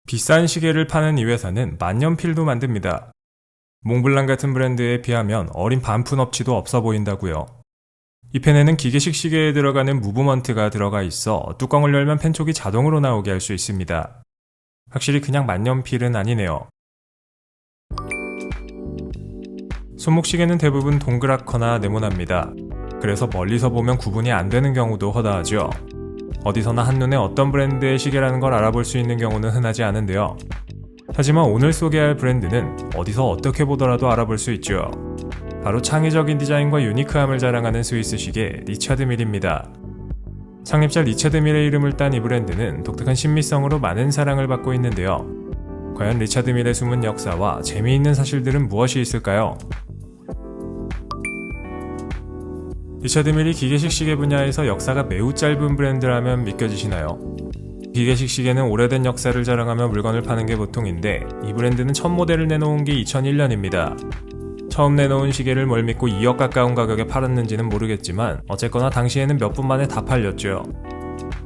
비싼 시계를 파는 이 회사는 만년필도 만듭니다. 몽블랑 같은 브랜드에 비하면 어린 반푼 업치도 없어 보인다고요. 이 펜에는 기계식 시계에 들어가는 무브먼트가 들어가 있어 뚜껑을 열면 펜촉이 자동으로 나오게 할 수 있습니다. 확실히 그냥 만년필은 아니네요. 손목시계는 대부분 동그랗거나 네모납니다. 그래서 멀리서 보면 구분이 안 되는 경우도 허다하죠. 어디서나 한눈에 어떤 브랜드의 시계라는 걸 알아볼 수 있는 경우는 흔하지 않은데요. 하지만 오늘 소개할 브랜드는 어디서 어떻게 보더라도 알아볼 수 있죠. 바로 창의적인 디자인과 유니크함을 자랑하는 스위스 시계 리차드 밀입니다. 창립자 리차드 밀의 이름을 딴 이 브랜드는 독특한 신미성으로 많은 사랑을 받고 있는데요. 과연 리차드 밀의 숨은 역사와 재미있는 사실들은 무엇이 있을까요? 리차드 밀이 기계식 시계 분야에서 역사가 매우 짧은 브랜드라면 믿겨지시나요? 기계식 시계는 오래된 역사를 자랑하며 물건을 파는 게 보통인데 이 브랜드는 첫 모델을 내놓은 게 2001년입니다. 처음 내놓은 시계를 뭘 믿고 2억 가까운 가격에 팔았는지는 모르겠지만 어쨌거나 당시에는 몇 분 만에 다 팔렸죠.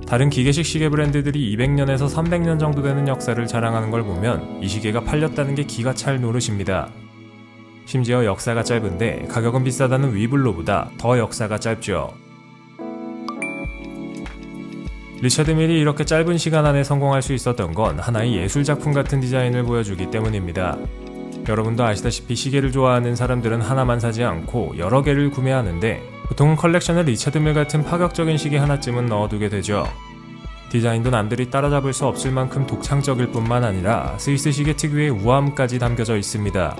다른 기계식 시계 브랜드들이 200년에서 300년 정도 되는 역사를 자랑하는 걸 보면 이 시계가 팔렸다는 게 기가 찰 노릇입니다. 심지어 역사가 짧은데 가격은 비싸다는 위블로보다 더 역사가 짧죠. 리차드 밀이 이렇게 짧은 시간 안에 성공할 수 있었던 건 하나의 예술작품 같은 디자인을 보여주기 때문입니다. 여러분도 아시다시피 시계를 좋아하는 사람들은 하나만 사지 않고 여러 개를 구매하는데 보통은 컬렉션에 리차드 밀 같은 파격적인 시계 하나쯤은 넣어두게 되죠. 디자인도 남들이 따라잡을 수 없을 만큼 독창적일 뿐만 아니라 스위스 시계 특유의 우아함까지 담겨져 있습니다.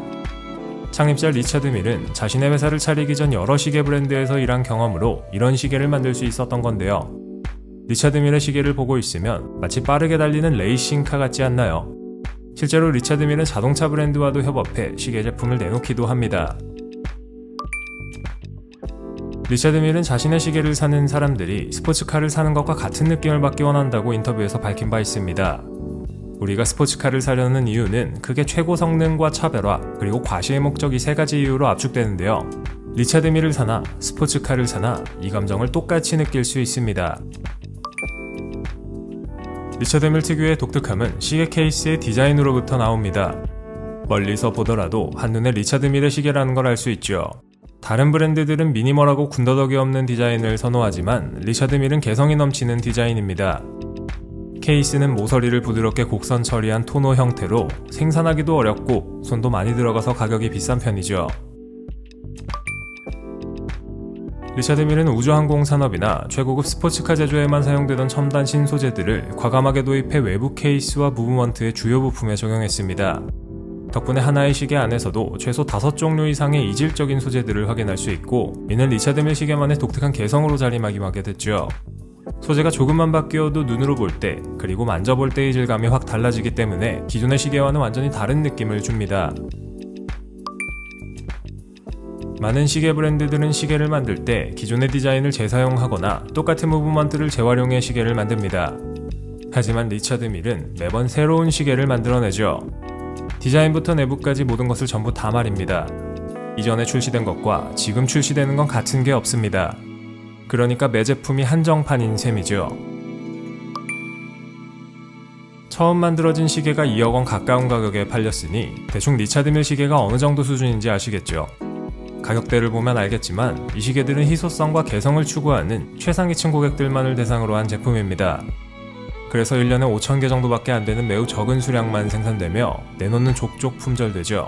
창립자 리차드 밀은 자신의 회사를 차리기 전 여러 시계 브랜드에서 일한 경험으로 이런 시계를 만들 수 있었던 건데요. 리차드 밀의 시계를 보고 있으면 마치 빠르게 달리는 레이싱카 같지 않나요? 실제로 리차드 밀은 자동차 브랜드와도 협업해 시계 제품을 내놓기도 합니다. 리차드 밀은 자신의 시계를 사는 사람들이 스포츠카를 사는 것과 같은 느낌을 받기 원한다고 인터뷰에서 밝힌 바 있습니다. 우리가 스포츠카를 사려는 이유는 크게 최고 성능과 차별화, 그리고 과시의 목적 이 세 가지 이유로 압축되는데요. 리차드 밀을 사나 스포츠카를 사나 이 감정을 똑같이 느낄 수 있습니다. 리차드 밀 특유의 독특함은 시계 케이스의 디자인으로부터 나옵니다. 멀리서 보더라도 한눈에 리차드 밀의 시계라는 걸 알 수 있죠. 다른 브랜드들은 미니멀하고 군더더기 없는 디자인을 선호하지만 리차드 밀은 개성이 넘치는 디자인입니다. 케이스는 모서리를 부드럽게 곡선 처리한 토너 형태로 생산하기도 어렵고 손도 많이 들어가서 가격이 비싼 편이죠. 리차드 밀은 우주항공 산업이나 최고급 스포츠카 제조에만 사용되던 첨단 신소재들을 과감하게 도입해 외부 케이스와 무브먼트의 주요 부품에 적용했습니다. 덕분에 하나의 시계 안에서도 최소 5종류 이상의 이질적인 소재들을 확인할 수 있고 이는 리차드 밀 시계만의 독특한 개성으로 자리매김하게 됐죠. 소재가 조금만 바뀌어도 눈으로 볼 때 그리고 만져볼 때의 질감이 확 달라지기 때문에 기존의 시계와는 완전히 다른 느낌을 줍니다. 많은 시계 브랜드들은 시계를 만들 때 기존의 디자인을 재사용하거나 똑같은 무브먼트를 재활용해 시계를 만듭니다. 하지만 리차드 밀은 매번 새로운 시계를 만들어내죠. 디자인부터 내부까지 모든 것을 전부 다 말입니다. 이전에 출시된 것과 지금 출시되는 건 같은 게 없습니다. 그러니까 매 제품이 한정판인 셈이죠. 처음 만들어진 시계가 2억 원 가까운 가격에 팔렸으니 대충 리차드 밀 시계가 어느 정도 수준인지 아시겠죠? 가격대를 보면 알겠지만 이 시계들은 희소성과 개성을 추구하는 최상위층 고객들만을 대상으로 한 제품입니다. 그래서 1년에 5,000개 정도밖에 안 되는 매우 적은 수량만 생산되며 내놓는 족족 품절되죠.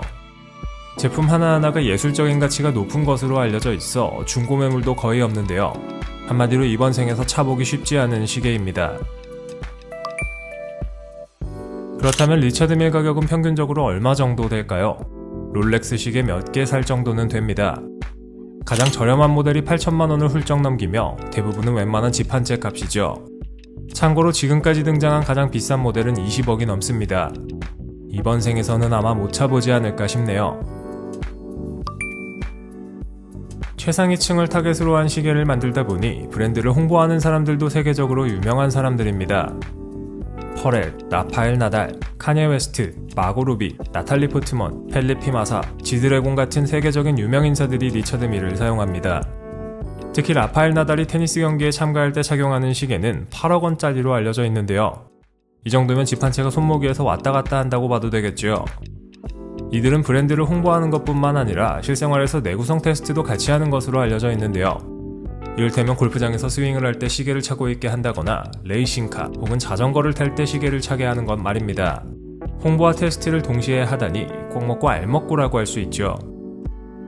제품 하나하나가 예술적인 가치가 높은 것으로 알려져 있어 중고 매물도 거의 없는데요. 한마디로 이번 생에서 차보기 쉽지 않은 시계입니다. 그렇다면 리차드 밀 가격은 평균적으로 얼마 정도 될까요? 롤렉스 시계 몇 개 살 정도는 됩니다. 가장 저렴한 모델이 8천만 원을 훌쩍 넘기며 대부분은 웬만한 집 한 채 값이죠. 참고로 지금까지 등장한 가장 비싼 모델은 20억이 넘습니다. 이번 생에서는 아마 못 차보지 않을까 싶네요. 최상위층을 타겟으로 한 시계를 만들다 보니 브랜드를 홍보하는 사람들도 세계적으로 유명한 사람들입니다. 퍼렐, 라파엘 나달, 카니에 웨스트, 마고 루비, 나탈리 포트먼, 펠리피 마사, 지드래곤 같은 세계적인 유명 인사들이 리차드 밀을 사용합니다. 특히 라파엘 나달이 테니스 경기에 참가할 때 착용하는 시계는 8억 원짜리로 알려져 있는데요. 이 정도면 집 한 채가 손목 위에서 왔다 갔다 한다고 봐도 되겠죠. 이들은 브랜드를 홍보하는 것뿐만 아니라 실생활에서 내구성 테스트도 같이 하는 것으로 알려져 있는데요. 이를테면 골프장에서 스윙을 할 때 시계를 차고 있게 한다거나 레이싱카 혹은 자전거를 탈 때 시계를 차게 하는 것 말입니다. 홍보와 테스트를 동시에 하다니 꼭 먹고 알 먹고라고 할 수 있죠.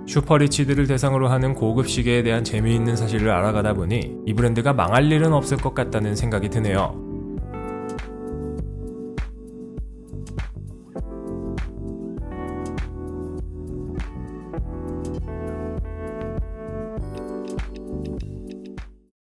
슈퍼리치들을 대상으로 하는 고급 시계에 대한 재미있는 사실을 알아가다 보니 이 브랜드가 망할 일은 없을 것 같다는 생각이 드네요.